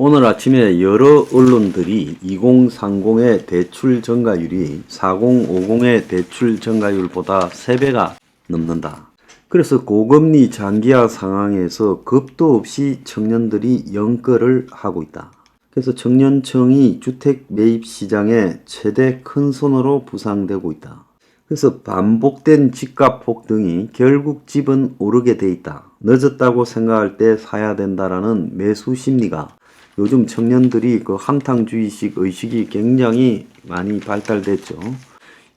오늘 아침에 여러 언론들이 2030의 대출 증가율이 4050의 대출 증가율보다 3배가 넘는다. 그래서 고금리 장기화 상황에서 겁도 없이 청년들이 연끌을 하고 있다. 그래서 청년층이 주택 매입 시장에 최대 큰 손으로 부상되고 있다. 그래서 반복된 집값 폭등이 결국 집은 오르게 돼 있다. 늦었다고 생각할 때 사야 된다라는 매수 심리가 요즘 청년들이 그 한탕주의식 의식이 굉장히 많이 발달됐죠.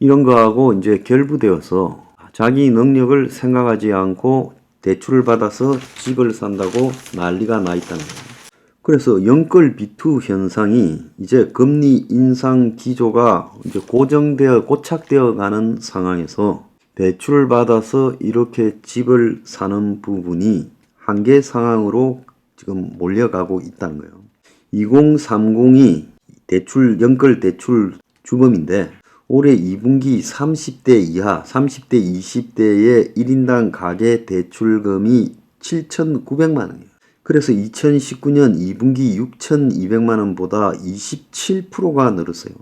이런 거하고 이제 결부되어서 자기 능력을 생각하지 않고 대출을 받아서 집을 산다고 난리가 나 있다는 거예요. 그래서 연끌 비투 현상이 이제 금리 인상 기조가 이제 고착되어 가는 상황에서 대출을 받아서 이렇게 집을 사는 부분이 한계 상황으로 지금 몰려가고 있다는 거예요. 2030이 연끌 대출 주범인데 올해 2분기 30대 이하, 30대 20대의 1인당 가계 대출금이 7,900만 원이에요. 그래서 2019년 2분기 6,200만 원보다 27%가 늘었어요.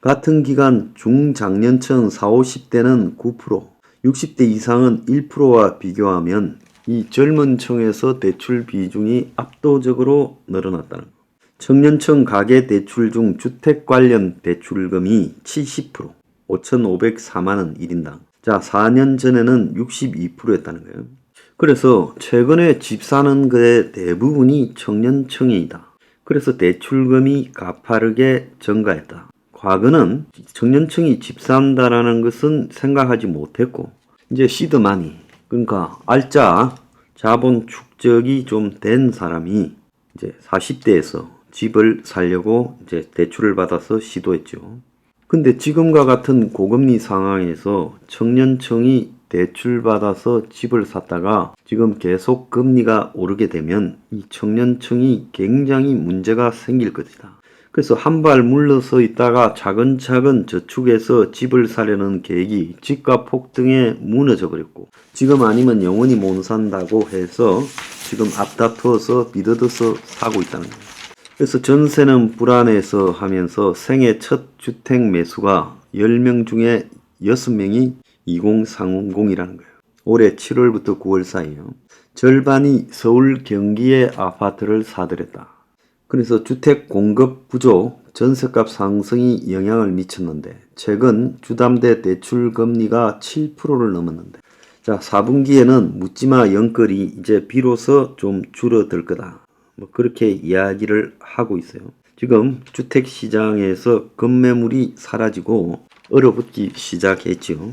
같은 기간 중장년층 40, 50대는 9%, 60대 이상은 1%와 비교하면 이 젊은 층에서 대출 비중이 압도적으로 늘어났다는 거. 청년층 가계 대출 중 주택 관련 대출금이 70%, 5,504만 원 1인당. 자, 4년 전에는 62%였다는 거예요. 그래서 최근에 집 사는 그의 대부분이 청년층이다. 그래서 대출금이 가파르게 증가했다. 과거는 청년층이 집 산다라는 것은 생각하지 못했고, 이제 시드마니, 그러니까 알짜 자본 축적이 좀 된 사람이 이제 40대에서 집을 사려고 이제 대출을 받아서 시도했죠. 근데 지금과 같은 고금리 상황에서 청년층이 대출 받아서 집을 샀다가 지금 계속 금리가 오르게 되면 이 청년층이 굉장히 문제가 생길 것이다. 그래서 한 발 물러서 있다가 차근차근 저축해서 집을 사려는 계획이 집값 폭등에 무너져 버렸고, 지금 아니면 영원히 못 산다고 해서 지금 앞다투어서 비더어서 사고 있다는 거예요. 그래서 전세는 불안해서 하면서 생애 첫 주택 매수가 10명 중에 6명이 2030이라는 거예요. 올해 7월부터 9월 사이에요. 절반이 서울 경기의 아파트를 사들였다. 그래서 주택 공급 부족, 전세값 상승이 영향을 미쳤는데 최근 주담대 대출 금리가 7%를 넘었는데, 자, 4분기에는 묻지마 연끌이 이제 비로소 좀 줄어들 거다. 그렇게 이야기를 하고 있어요. 지금 주택 시장에서 급매물이 사라지고 얼어붙기 시작했죠.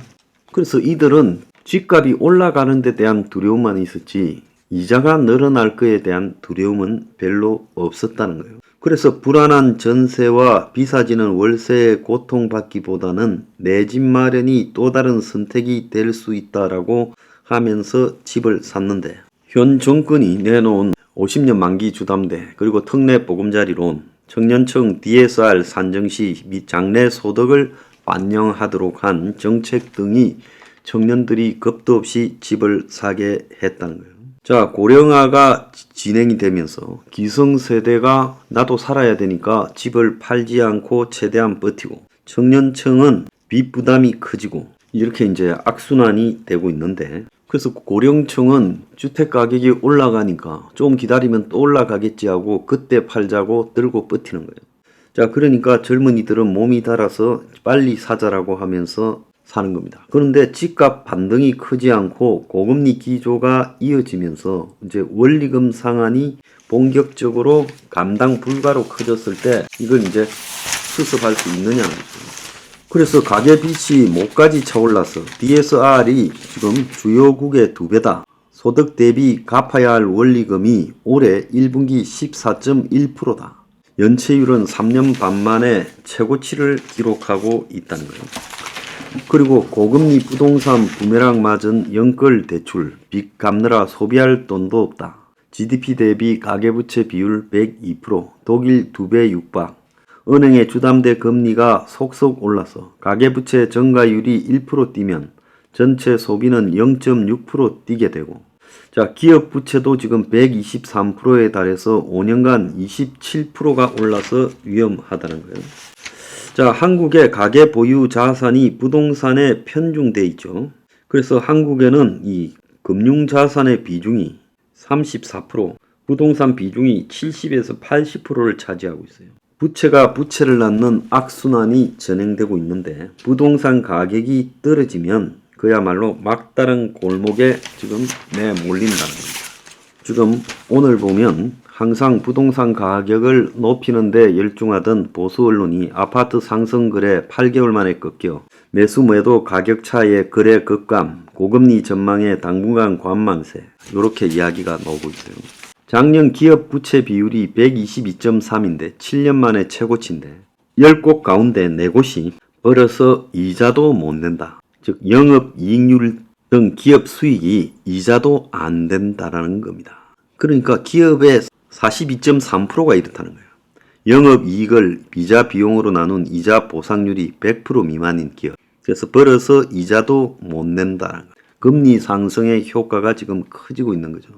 그래서 이들은 집값이 올라가는 데 대한 두려움만 있었지 이자가 늘어날 것에 대한 두려움은 별로 없었다는 거예요. 그래서 불안한 전세와 비싸지는 월세에 고통받기보다는 내 집 마련이 또 다른 선택이 될 수 있다라고 하면서 집을 샀는데, 현 정권이 내놓은 50년 만기 주담대, 그리고 특례 보금자리론, 청년층 DSR 산정시 및 장래 소득을 반영하도록 한 정책 등이 청년들이 겁도 없이 집을 사게 했다는 거예요. 자, 고령화가 진행이 되면서 기성세대가 나도 살아야 되니까 집을 팔지 않고 최대한 버티고, 청년층은 빚 부담이 커지고, 이렇게 이제 악순환이 되고 있는데, 그래서 고령층은 주택 가격이 올라가니까 좀 기다리면 또 올라가겠지 하고 그때 팔자고 들고 버티는 거예요. 자, 그러니까 젊은이들은 몸이 달아서 빨리 사자라고 하면서 사는 겁니다. 그런데 집값 반등이 크지 않고 고금리 기조가 이어지면서 이제 원리금 상한이 본격적으로 감당 불가로 커졌을 때 이걸 이제 수습할 수 있느냐는 거죠. 그래서 가계빚이 목까지 차올라서 DSR이 지금 주요국의 2배다. 소득 대비 갚아야 할 원리금이 올해 1분기 14.1%다. 연체율은 3년 반 만에 최고치를 기록하고 있다는 거예요. 그리고 고금리 부동산 부메랑 맞은 연끌 대출, 빚 갚느라 소비할 돈도 없다. GDP 대비 가계부채 비율 102%, 독일 2배 육박. 은행의 주담대 금리가 속속 올라서 가계부채 증가율이 1% 뛰면 전체 소비는 0.6% 뛰게 되고, 자, 기업 부채도 지금 123%에 달해서 5년간 27%가 올라서 위험하다는 거예요. 자, 한국의 가계 보유 자산이 부동산에 편중돼 있죠. 그래서 한국에는 이 금융 자산의 비중이 34%, 부동산 비중이 70에서 80%를 차지하고 있어요. 부채가 부채를 낳는 악순환이 진행되고 있는데 부동산 가격이 떨어지면 그야말로 막다른 골목에 지금 내몰린다는 겁니다. 지금 오늘 보면 항상 부동산 가격을 높이는 데 열중하던 보수 언론이 아파트 상승 거래 8개월 만에 꺾여 매수 매도 가격 차이의 거래 급감, 고금리 전망의 당분간 관망세 이렇게 이야기가 나오고 있어요. 작년 기업 부채 비율이 122.3인데 7년 만에 최고치인데 10곳 가운데 4곳이 벌어서 이자도 못 낸다. 즉 영업이익률 등 기업 수익이 이자도 안 된다라는 겁니다. 그러니까 기업의 42.3%가 이렇다는 거예요. 영업이익을 이자 비용으로 나눈 이자 보상률이 100% 미만인 기업. 그래서 벌어서 이자도 못 낸다는 거예요. 금리 상승의 효과가 지금 커지고 있는 거죠.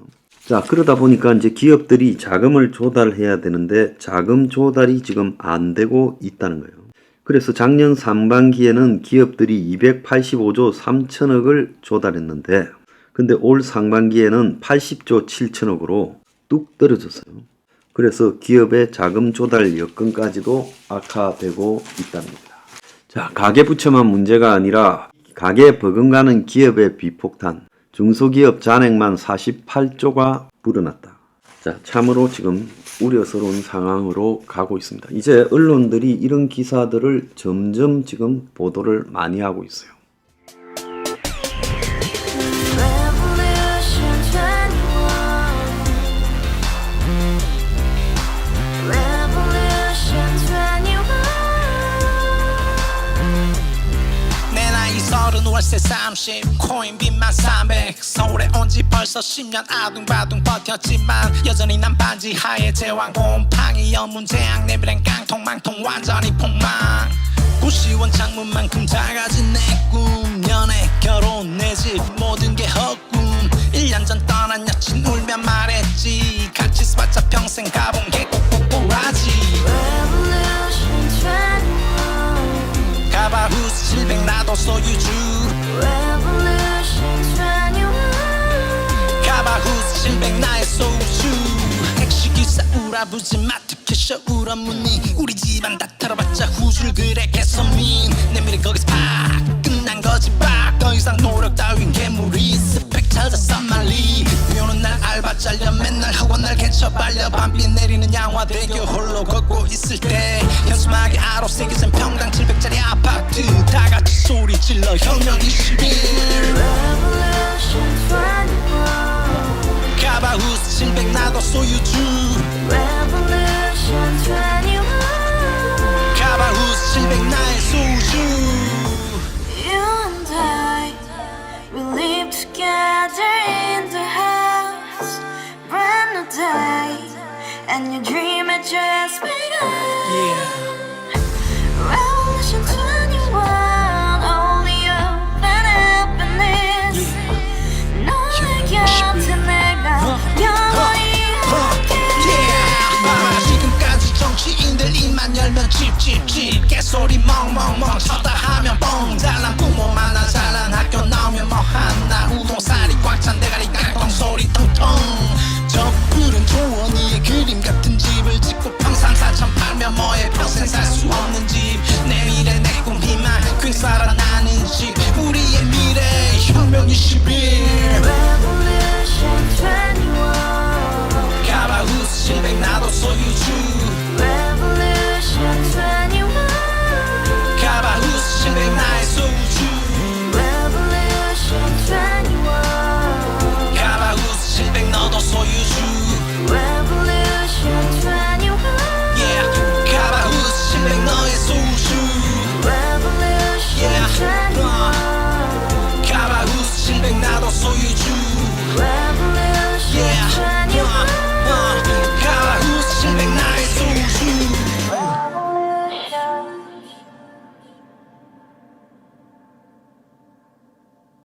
자, 그러다 보니까 이제 기업들이 자금을 조달해야 되는데 자금 조달이 지금 안 되고 있다는 거예요. 그래서 작년 상반기에는 기업들이 285조 3천억을 조달했는데 근데 올 상반기에는 80조 7천억으로 뚝 떨어졌어요. 그래서 기업의 자금 조달 여건까지도 악화되고 있다는 겁니다. 자, 가계부채만 문제가 아니라 가계 버금가는 기업의 비폭탄, 중소기업 잔액만 48조가 불어났다. 자, 참으로 지금 우려스러운 상황으로 가고 있습니다. 이제 언론들이 이런 기사들을 점점 지금 보도를 많이 하고 있어요. 월세 30 코인빚만 300 서울에 온지 벌써 10년 아둥바둥 버텼지만 여전히 난 반지 하에 제왕 곰팡이 연문제약 내비랭 깡통 망통 완전히 폭망 구시원 창문만큼 작아진 내 꿈 연애 결혼 내 집 모든 게 헛꿈 1년 전 떠난 여친 울며 말했지 같이 스파자 평생 가본 게 꼭꼭꼭하지 가바후스 700 나도 소유주 가바후스 700 나의 소주 택시기사 우라부지 마트 캐셔 울어무니 우리 집안 다 털어봤자 후줄 그래 개선민 내미래 거기서 팍 끝난 거지 팍 더 이상 노력 따윈 괴물이 스펙 찾아서 말리 비오는 날 알바 잘려 맨날 학원 날 개쳐 발려 밤비 내리는 양화대교 홀로 걷고 있을 때 현수막에 아로 새겨진 평당 700짜리 아파트 다같이 소리 질러 혁명 21 가바후스 700 나도 소유주 가바후스 700 나의 소주 Together in the house, brand new day, and your dream had just begun. Revolution 21, only hope and happiness. 너의 곁에 내가 영원히 함께. 지금까지 정치인들 입만 열면 찝찝찝 개소리 멍멍멍 쳤다 하면 뻥 잘난 부모 만나 잘난 학교 나오면 뭐 하나 우동살이 꽉 찬 대가리 깡통 소리 텅텅 저 푸른 조원이의 그림 같은 집을 짓고 평상 4천 팔면 뭐해 평생 살 수 없는 집